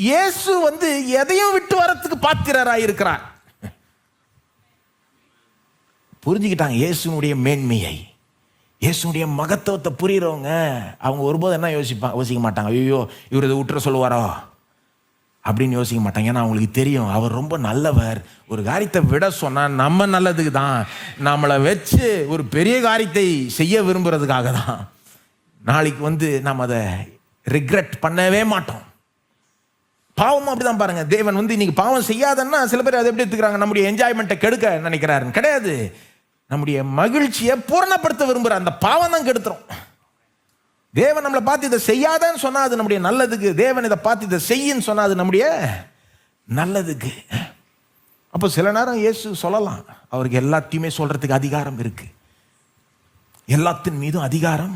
இயேசு எதையும் விட்டு வரத்துக்கு பாத்திரராய் இருக்கிறார். புரிஞ்சுக்கிட்டாங்க இயேசுனுடைய மேன்மையை, இயேசுனுடைய மகத்துவத்தை. புரியுறவங்க அவங்க ஒருபோது என்ன யோசிக்க மாட்டாங்க, ஐயோ இவர் இதை விட்டுற சொல்லுவாரோ அப்படின்னு யோசிக்க மாட்டாங்க. ஏன்னா அவங்களுக்கு தெரியும் அவர் ரொம்ப நல்லவர். ஒரு காரியத்தை விட சொன்னால் நம்ம நல்லதுக்கு தான், நம்மளை வச்சு ஒரு பெரிய காரியத்தை செய்ய விரும்புறதுக்காக தான். நாளைக்கு நம்ம அதை ரிக்ரெட் பண்ணவே மாட்டோம். பாவமும் அப்படிதான் பாருங்க. தேவன் இன்னைக்கு பாவம் செய்யாதன்னா சில பேர் அதை எப்படி எடுத்துக்கிறாங்க, நம்முடைய என்ஜாய்மெண்ட்டை கெடுக்க நினைக்கிறாரு. கிடையாது, நம்முடைய மகிழ்ச்சியை பூரணப்படுத்த விரும்புகிற அந்த பாவம் தான் கெடுத்துரும். தேவன் நம்மளை பார்த்து இதை செய்யாதன்னு சொன்னா அது நம்முடைய நல்லதுக்கு, தேவன் இதை பார்த்து இதை செய்யின்னு சொன்னா அது நம்முடைய நல்லதுக்கு. அப்போ சில நேரம் இயேசு சொல்லலாம், அவருக்கு எல்லாத்தையுமே சொல்றதுக்கு அதிகாரம் இருக்கு, எல்லாத்தின் மீதும் அதிகாரம்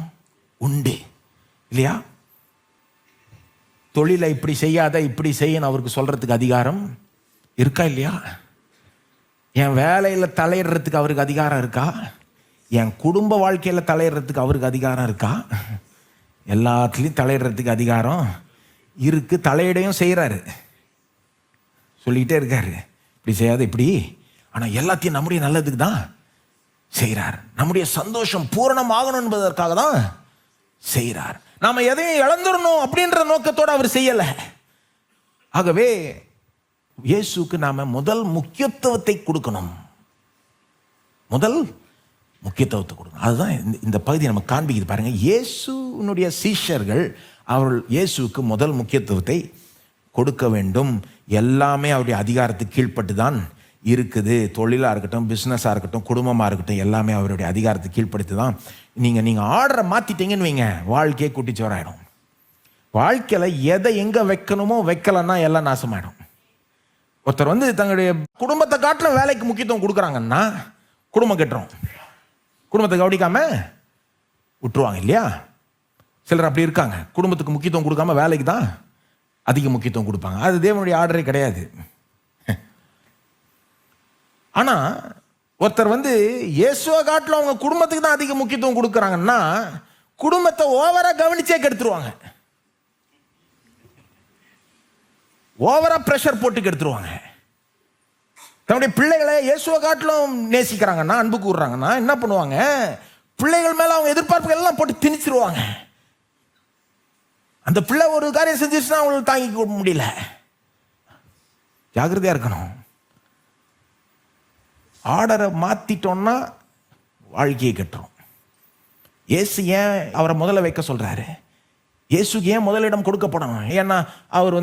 உண்டு இல்லையா? தொழிலை இப்படி செய்யாத இப்படி செய்யணும் அவருக்கு சொல்றதுக்கு அதிகாரம் இருக்கா இல்லையா? என் வேலையில் தலையிடுறதுக்கு அவருக்கு அதிகாரம் இருக்கா? என் குடும்ப வாழ்க்கையில் தலையிடுறதுக்கு அவருக்கு அதிகாரம் இருக்கா? எல்லாத்துலேயும் தலையிடுறதுக்கு அதிகாரம் இருக்கு. தலையிடையும் செய்கிறாரு, சொல்லிக்கிட்டே இருக்காரு, இப்படி செய்யாத இப்படி. ஆனால் எல்லாத்தையும் நம்முடைய நல்லதுக்கு தான் செய்கிறார். நம்முடைய சந்தோஷம் பூரணமாகணும் என்பதற்காக தான் செய்கிறார். நாம எதையும் இழந்துடணும் அப்படின்ற நோக்கத்தோடு அவர் செய்யலை. ஆகவே இயேசுக்கு நாம முதல் முக்கியத்துவத்தை கொடுக்கணும், முதல் முக்கியத்துவத்தை கொடுக்கணும். அதுதான் இந்த பகுதி நம்ம காண்பிக்குது பாருங்க. இயேசுனுடைய சீஷர்கள் அவர்கள் இயேசுக்கு முதல் முக்கியத்துவத்தை கொடுக்க வேண்டும். எல்லாமே அவருடைய அதிகாரத்துக்கு கீழ்ப்பட்டு தான் இருக்குது. தொழிலாக இருக்கட்டும், பிஸ்னஸாக இருக்கட்டும், குடும்பமாக இருக்கட்டும், எல்லாமே அவருடைய அதிகாரத்துக்கு கீழ்ப்படுத்தி தான். நீங்கள் ஆர்டரை மாற்றிட்டீங்கன்னு வைங்க, வாழ்க்கையே குட்டிச்சோராயிடும். வாழ்க்கையில் எதை எங்கே வைக்கணுமோ வைக்கலன்னா எல்லாம் நாசமாயிடும். ஒருத்தர் தங்களுடைய குடும்பத்தை காட்டிலும் வேலைக்கு முக்கியத்துவம் கொடுக்குறாங்கன்னா குடும்பம் கட்டுறோம், குடும்பத்தை கவனிக்காம விட்டுருவாங்க இல்லையா? சிலர் அப்படி இருக்காங்க, குடும்பத்துக்கு முக்கியத்துவம் கொடுக்காம வேலைக்கு தான் அதிக முக்கியத்துவம் கொடுப்பாங்க. அது தேவனுடைய ஆர்டரே கிடையாது. ஆனா ஒருத்தர் இயேசுவை காட்டிலும் அவங்க குடும்பத்துக்கு தான் அதிக முக்கியத்துவம் கொடுக்குறாங்கன்னா குடும்பத்தை ஓவரா கவனிச்சே கெடுத்துருவாங்க, ஓவரா பிரஷர் போட்டு கெடுத்துருவாங்க. தன்னுடைய பிள்ளைகளை இயேசுவை காட்டிலும் நேசிக்கிறாங்கன்னா, அன்பு கூறுறாங்கன்னா என்ன பண்ணுவாங்க, பிள்ளைகள் மேல அவங்க எதிர்பார்ப்புகள் எல்லாம் போட்டு திணிச்சிருவாங்க. அந்த பிள்ளை ஒரு காரியம் செஞ்சிச்சுன்னா அவங்களுக்கு தாங்கிக்க முடியல. ஜாக்கிரதையா இருக்கணும். ஆர்டரை மாத்திட்டோம்னா வாழ்க்கையை கட்டுறோம். இயேசு ஏன் அவரை முதல்ல வைக்க சொல்றாரு? இயேசுக்கு ஏன் முதலிடம் கொடுக்கப்படணும்? ஏன்னா அவர்